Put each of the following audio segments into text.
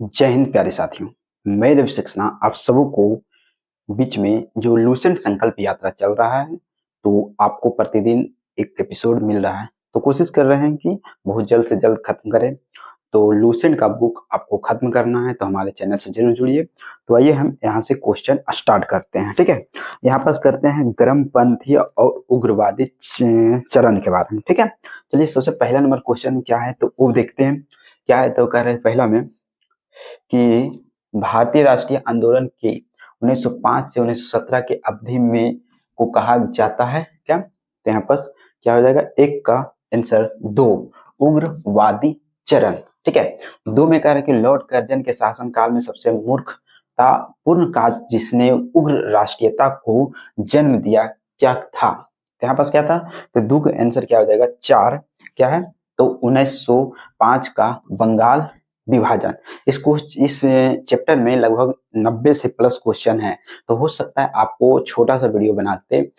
जय हिंद प्यारे साथियों। मैं रवि सक्सेना आप सबों को बीच में जो लूसेंट संकल्प यात्रा चल रहा है तो आपको प्रतिदिन एक एपिसोड मिल रहा है, तो कोशिश कर रहे हैं कि बहुत जल्द से जल्द खत्म करें। तो लूसेंट का बुक आपको खत्म करना है तो हमारे चैनल से जरूर जुड़िए। तो आइए हम यहाँ से क्वेश्चन स्टार्ट करते हैं। ठीक है, यहाँ पर करते हैं गर्मपंथी और उग्रवादी चरण के बारे में। ठीक है, चलिए सबसे पहला नंबर क्वेश्चन क्या है तो वो देखते हैं क्या है। तो कह रहे हैं पहला में कि भारतीय राष्ट्रीय आंदोलन के 1905 से 1917 के अवधि में को कहा जाता है क्या। तो यहाँ पर क्या हो जाएगा, एक का आंसर दो, उग्रवादी चरण। ठीक है, दो में कह रहे कि लॉर्ड कर्जन के शासनकाल में सबसे मूर्खतापूर्ण काज जिसने उग्र राष्ट्रीयता को जन्म दिया क्या था। तो यहाँ पर क्या था, तो दो का आंसर क्या हो जाएगा, चार क्या है तो 1905 का बंगाल विभाजन। इस चैप्टर में लगभग 90 से प्लस क्वेश्चन है, तो हो सकता है आपको छोटा सा वीडियो बनाते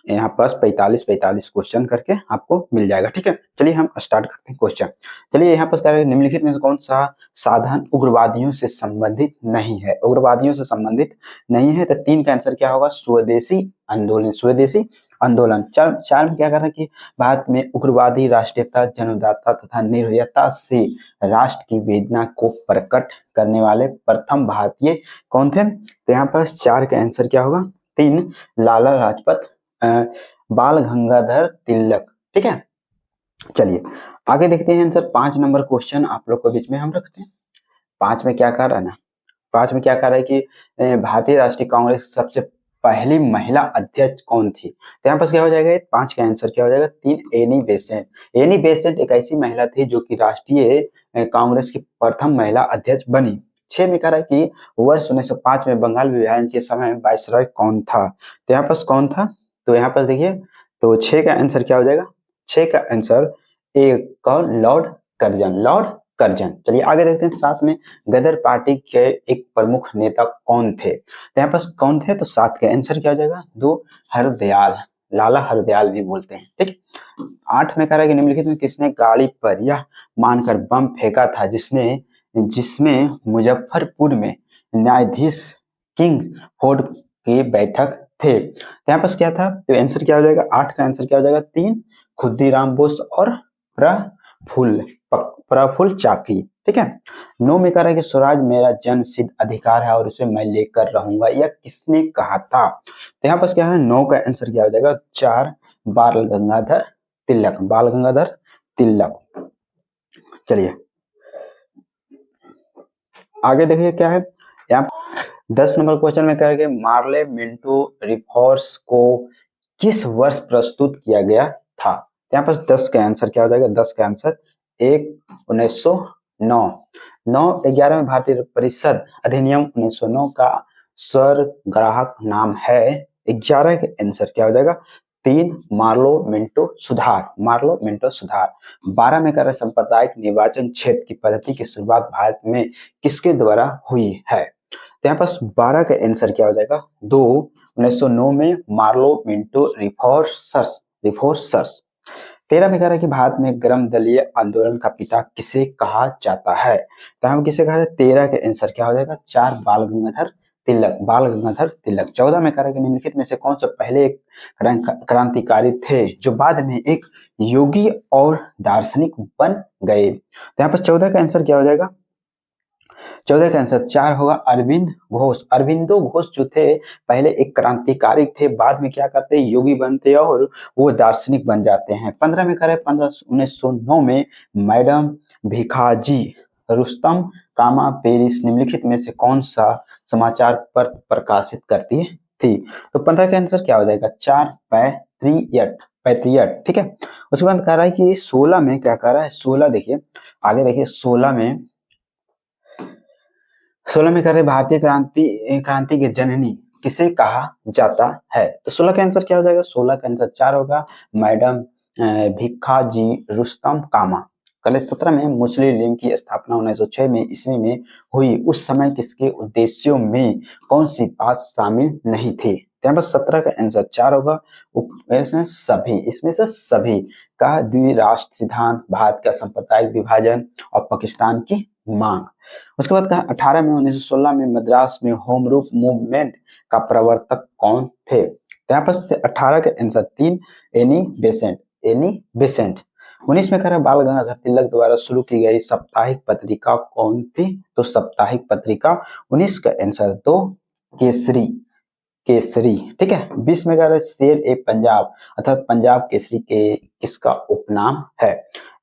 यहाँ पास 45 क्वेश्चन करके आपको मिल जाएगा। ठीक है, चलिए हम स्टार्ट करते हैं क्वेश्चन। चलिए यहाँ पर निम्नलिखित में से कौन सा साधन उग्रवादियों से संबंधित नहीं है। उग्रवादियों से संबंधित नहीं है तो तीन का आंसर क्या होगा, स्वदेशी आंदोलन। स्वदेशी आंदोलन। चार में क्या कर रहा है कि भारत में उग्रवादी राष्ट्रीयता, जन्मदाता तथा निर्भयता से राष्ट्र की वेदना को प्रकट करने वाले प्रथम भारतीय कौन थे। तो यहाँ पर चार का आंसर क्या होगा, तीन, लाला लाजपत बाल गंगाधर तिलक। ठीक है, चलिए आगे देखते हैं आंसर। 5 नंबर क्वेश्चन आप लोग को बीच में हम रखते हैं। 5 में क्या कर रहा है ना, 5 में क्या कर रहा है कि भारतीय राष्ट्रीय कांग्रेस सबसे पहली महिला अध्यक्ष कौन थी। तो यहाँ पर क्या हो जाएगा, 5 का आंसर क्या हो जाएगा, 3, एनी बेसेंट। एनी बेसेंट एक ऐसी महिला थी जो कि राष्ट्रीय कांग्रेस की प्रथम महिला अध्यक्ष बनी। 6 में कह रहा है कि वर्ष 1905 में बंगाल विभाजन के समय वायसराय कौन था। तो यहाँ पर कौन था, तो यहाँ पर देखिए तो 6 का आंसर क्या हो जाएगा, 6 का आंसर एक कौन, लॉर्ड कर्जन। Lord Curzon. चलिए आगे देखते हैं। 7 में गदर पार्टी के एक प्रमुख नेता कौन थे। तो यहाँ पर कौन थे, तो 7 का आंसर क्या हो जाएगा, 2, हरदयाल। लाला हरदयाल भी बोलते हैं। ठीक। 8 में कह रहा है कि निम्नलिखित में किसने गाड़ी पर यह मानकर बम फेंका था जिसमें मुजफ्फरपुर में न्यायाधीश किंग फोर्ड की बैठक थे। तो यहाँ पर क्या था, तो आंसर क्या हो जाएगा, 8 का आंसर क्या हो जाएगा, 3, खुद्दीराम बोस और प्रफुल्ल चाकी। ठीक है। 9 में कह रहा है कि स्वराज मेरा जन्म सिद्ध अधिकार है और उसे मैं लेकर रहूंगा, यह किसने कहा था। तो यहाँ पर क्या है, 9 का आंसर क्या हो जाएगा, 4, बाल गंगाधर तिलक। बाल गंगाधर तिलक। चलिए आगे देखिए क्या है यहाँ। 10 नंबर क्वेश्चन में कह रहे हैं मार्ले मिंटो रिपोर्ट्स को किस वर्ष प्रस्तुत किया गया था। यहाँ पर 10 का आंसर क्या हो जाएगा, 10 का आंसर 1, 1909। 9/11 में भारतीय परिषद अधिनियम 1909 का स्वर ग्राहक नाम है। 11 का आंसर क्या हो जाएगा, 3, मार्लो मिंटो सुधार। मार्लो मिंटो सुधार। 12 में कह रहे सांप्रदायिक निर्वाचन क्षेत्र की पद्धति की शुरुआत भारत में किसके द्वारा हुई है। तो यहाँ पर 12 का आंसर क्या हो जाएगा, 2, 1909 में मार्लो मिंटो रिफोर्सर्स। 13 में कह रहा है कि भारत में गर्म दलीय आंदोलन का पिता किसे कहा जाता है। तो हम किसे कहा जाए, 13 का आंसर क्या हो जाएगा, 4, बाल गंगाधर तिलक। बाल गंगाधर तिलक। 14 में कह रहा है कि निम्नलिखित में से कौन से पहले एक क्रांतिकारी थे जो बाद में एक योगी और दार्शनिक बन गए। तो यहाँ पर 14 का आंसर क्या हो जाएगा, 14 का आंसर 4 होगा, अरविंद घोष। अरविंदो घोष जो थे पहले एक क्रांतिकारी थे, बाद में क्या करते हैं, योगी बनते और वो दार्शनिक बन जाते हैं। 15 में करे 1909 में मैडम भिखाजी रुस्तम कामा पेरिस निम्नलिखित में से कौन सा समाचार पत्र प्रकाशित करती थी। तो 15 का आंसर क्या हो जाएगा, 4, पैट्रियट। ठीक है। उसके बाद कह रहा है कि 16 में क्या कह रहा है, 16 देखिए आगे देखिए। 16 में कह रहे भारतीय क्रांति की जननी किसे कहा जाता है। तो 16 का आंसर क्या हो जाएगा, 16 का आंसर 4 होगा, मैडम भिखाजी रुस्तम कामा। कल 17 में मुस्लिम लीग की स्थापना 1906 में ईस्वी में हुई। उस समय किसके उद्देश्यों में कौन सी बात शामिल नहीं थी। यहाँ पर 17 का आंसर 4 होगा। इसमें से सभी का द्विराष्ट्र सिद्धांत, भारत का सांप्रदायिक विभाजन और पाकिस्तान की मांग। उसके बाद कहा 18 में 1916 में मद्रास में होम रूल मूवमेंट का प्रवर्तक कौन थे? यहाँ पर 18 के आंसर 3 एनी बेसेंट। 19 में कह रहा बाल गंगाधर तिलक द्वारा शुरू की गई साप्ताहिक पत्रिका कौन थी? तो साप्ताहिक पत्रिका 19 का आंसर 2 केसरी। ठीक है। 20 में कह रहा शेर ए पंजाब अर्थात पंजाब केसरी के किसका उपनाम है?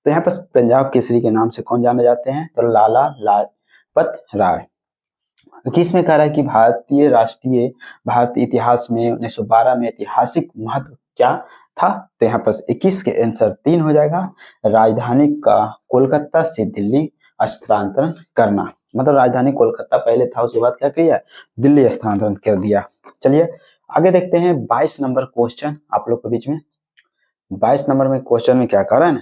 तो यहाँ पर पंजाब केसरी के नाम से कौन जाने जाते हैं? तो लाला लाजपत राय। 21 में कह रहा है कि भारतीय इतिहास में 1912 में ऐतिहासिक महत्व क्या था? तो यहाँ पर 21 के आंसर 3 हो जाएगा। राजधानी का कोलकाता से दिल्ली स्थानांतरण करना, मतलब राजधानी कोलकाता पहले था, उसके बाद क्या किया? दिल्ली स्थानांतरण कर दिया। चलिए आगे देखते हैं 22 नंबर क्वेश्चन आप लोग के बीच में। 22 नंबर में क्वेश्चन में क्या कह रहा है ना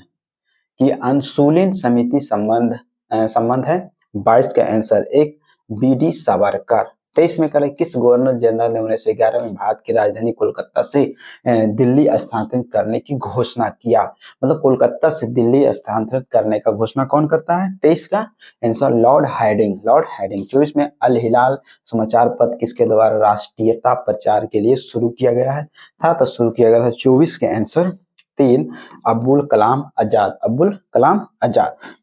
कि अनुशीलन समिति संबंध है। 22 का आंसर 1 बी.डी. सावरकर। 23 में कह रहे किस गवर्नर जनरल ने 1911 में भारत की राजधानी कोलकाता से दिल्ली स्थानांतरित करने की घोषणा किया? मतलब कोलकाता से दिल्ली स्थानांतरित करने का घोषणा कौन करता है? 23 का आंसर लॉर्ड हार्डिंग। 24 में अल हिलाल समाचार पत्र किसके द्वारा राष्ट्रीयता प्रचार के लिए शुरू किया गया है था? तो शुरू किया गया था 24 के आंसर 3 अब्दुल कलाम आजाद।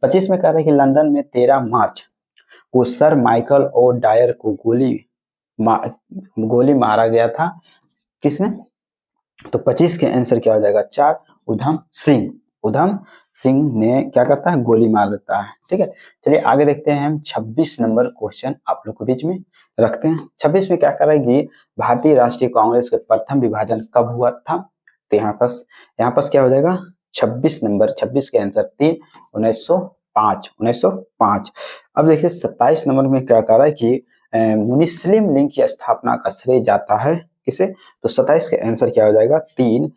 25 में कह रहे हैं कि लंदन में 13 मार्च को सर माइकल ओ डायर को गोली मारा गया था। किसने? तो 25 के आंसर क्या हो जाएगा? 4 उधम सिंह ने क्या करता है? गोली मार देता है। ठीक है। चलिए आगे देखते हैं हम 26 नंबर क्वेश्चन आप लोग के बीच में रखते हैं। 26 में क्या कर रहा है कि भारतीय राष्ट्रीय कांग्रेस के प्रथम विभाजन कब हुआ था? तो यहाँ पर क्या हो जाएगा? 26 के आंसर 3 1905। अब देखिए 27 नंबर में क्या कह रहा है कि मुस्लिम लीग की स्थापना का श्रेय जाता है किसे? तो 27 के आंसर क्या हो जाएगा? 3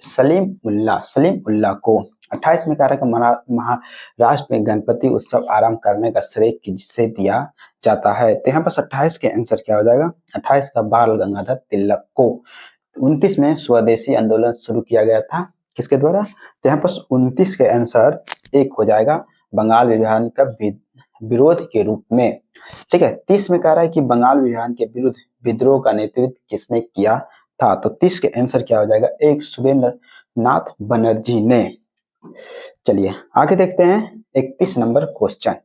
सलीम उल्लाह को। 28 में कह रहा है कि महाराष्ट्र में गणपति उत्सव आरंभ करने का श्रेय किसे दिया जाता है? तो यहाँ पर 28 के आंसर क्या हो जाएगा? 28 का बाल गंगाधर तिलक को। 29 में स्वदेशी आंदोलन शुरू किया गया था किसके द्वारा? तो यहाँ पर 29 के आंसर 1 हो जाएगा बंगाल विभाजन का विरोध के रूप में। ठीक है। 30 में कह रहा है कि बंगाल विभाजन के विरुद्ध विद्रोह का नेतृत्व किसने किया था? तो 30 के आंसर क्या हो जाएगा? 1 सुरेंद्र नाथ बनर्जी ने। चलिए आगे देखते हैं 31 नंबर क्वेश्चन।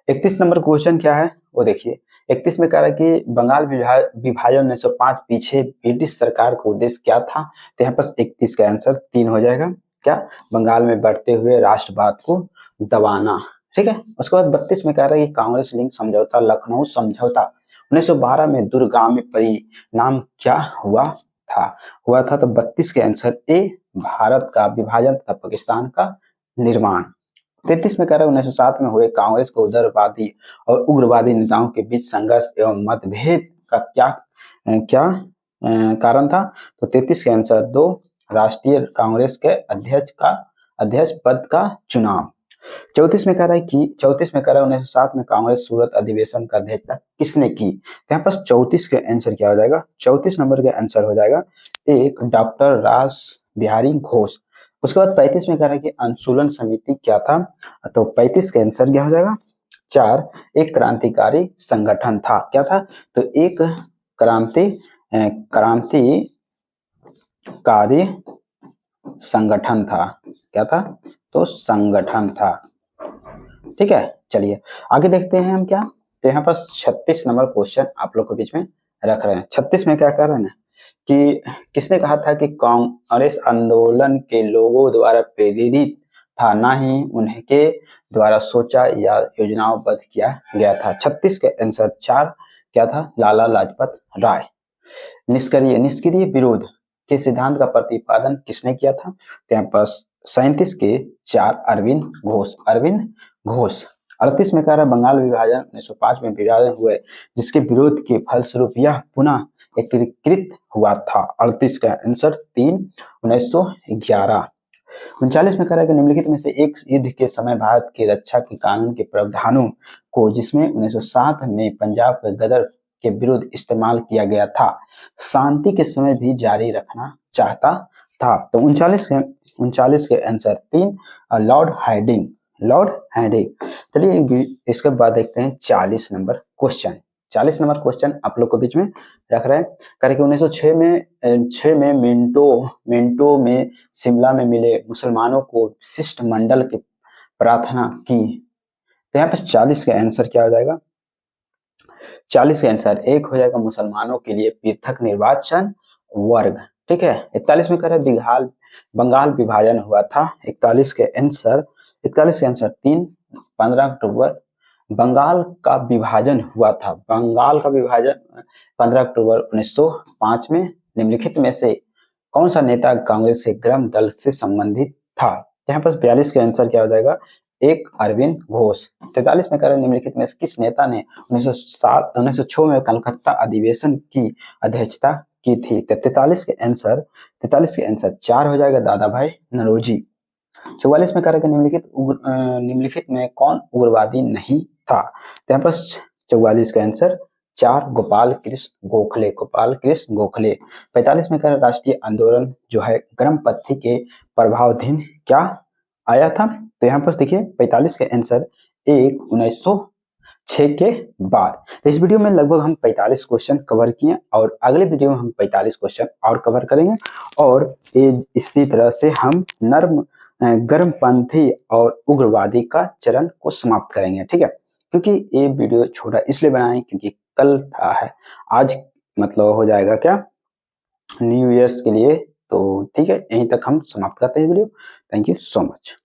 31 नंबर क्वेश्चन क्या है वो देखिए। 31 में कह रहा है कि बंगाल विभाजन 1905 पीछे ब्रिटिश सरकार का उद्देश्य क्या था? तो यहाँ पर 31 का आंसर 3 हो जाएगा। क्या? बंगाल में बढ़ते हुए राष्ट्रवाद को दबाना। ठीक है। उसके बाद 32 में कह रहा है कि कांग्रेस लिंक समझौता, लखनऊ समझौता 1912 में दूरगामी परिणाम क्या हुआ था? तो 32 के आंसर ए भारत का विभाजन तथा पाकिस्तान का निर्माण। 33 में कह रहा है 1907 में हुए कांग्रेस के उदारवादी और उग्रवादी नेताओं के बीच संघर्ष एवं मतभेद का क्या कारण था? तो 33 के आंसर 2 राष्ट्रीय कांग्रेस के अध्यक्ष पद का चुनाव। 34 में कह रहा है 1907 में कांग्रेस सूरत अधिवेशन का अध्यक्षता किसने की? तो यहाँ पर 34 के आंसर क्या हो जाएगा? 34 नंबर के आंसर हो जाएगा 1 डॉक्टर रास बिहारी घोष। उसके बाद 35 में कह रहा है कि अनुशीलन समिति क्या था? तो 35 का आंसर क्या हो जाएगा? 4 एक क्रांतिकारी संगठन था। क्या था? तो एक क्रांतिकारी संगठन था। क्या था? तो संगठन था। ठीक है। चलिए आगे देखते हैं हम क्या। तो यहाँ पर 36 नंबर क्वेश्चन आप लोग के बीच में रख रहे हैं। 36 में क्या कह रहे हैं ना कि किसने कहा था कि कांग्रेस आंदोलन के लोगों द्वारा प्रेरित था, ना ही उनके द्वारा सोचा या योजनाबद्ध किया गया था? 36 के आंसर 4 क्या था? लाला लाजपत राय। निष्क्रिय विरोध के सिद्धांत का प्रतिपादन किसने किया था? तो यहाँ पर 37 के 4 अरविंद घोष। 38 में कह रहा है बंगाल विभाजन 1905 में विभाजन हुए जिसके विरोध के फलस्वरूप यह पुनः एकीकृत हुआ था। 38 का आंसर 3 1911। 39 में कह रहा है कि निम्नलिखित में से एक युद्ध के समय भारत की रक्षा के कानून के प्रावधानों को जिसमें 1907 में पंजाब के गदर के विरुद्ध इस्तेमाल किया गया था, शांति के समय भी जारी रखना चाहता था। तो 39 के आंसर 3 लॉर्ड हार्डिंग। चलिए इसके बाद देखते हैं 40 नंबर क्वेश्चन। 40 नंबर क्वेश्चन आप लोग को बीच में रख रहे हैं। करके 1906 में मिंटो में शिमला में मिले मुसलमानों को शिष्टमंडल की प्रार्थना की। तो यहाँ पर 40 का आंसर क्या हो जाएगा? 40 का आंसर एक हो जाएगा मुसलमानों के लिए पृथक निर्वाचन वर्ग। ठीक है। 41 में कह रहे बंगाल विभाजन हुआ था। 41 के आंसर 3 15 अक्टूबर बंगाल का विभाजन हुआ था। बंगाल का विभाजन 15 अक्टूबर 1905 में निम्नलिखित में से कौन सा नेता कांग्रेस के गृह दल से संबंधित था? यहाँ पर 42 के आंसर क्या हो जाएगा? एक अरविंद घोष। 43 में कह रहे निम्नलिखित में किस नेता ने 1906 में कलकत्ता अधिवेशन की अध्यक्षता की थी? 43 के आंसर 4 हो जाएगा दादा भाई नौरोजी। 44 में कह रहे निम्नलिखित में कौन उग्रवादी नहीं था? तो यहाँ पर 44 का आंसर 4 गोपाल कृष्ण गोखले। 45 में कह रहे राष्ट्रीय आंदोलन जो है गर्मपत्थी के प्रभावाधीन क्या आया था? तो यहाँ पर देखिए 45 के आंसर 1906 के बाद। तो इस वीडियो में लगभग हम 45 क्वेश्चन कवर किए और अगले वीडियो में हम 45 क्वेश्चन और कवर करेंगे और इसी तरह से हम गर्मपंथी और उग्रवादी का चरण को समाप्त करेंगे। ठीक है। क्योंकि ये वीडियो छोटा इसलिए बनाए क्योंकि कल था है, आज मतलब हो जाएगा क्या न्यू ईयर्स के लिए। तो ठीक है, यहीं तक हम समाप्त करते हैं video. Thank you so much.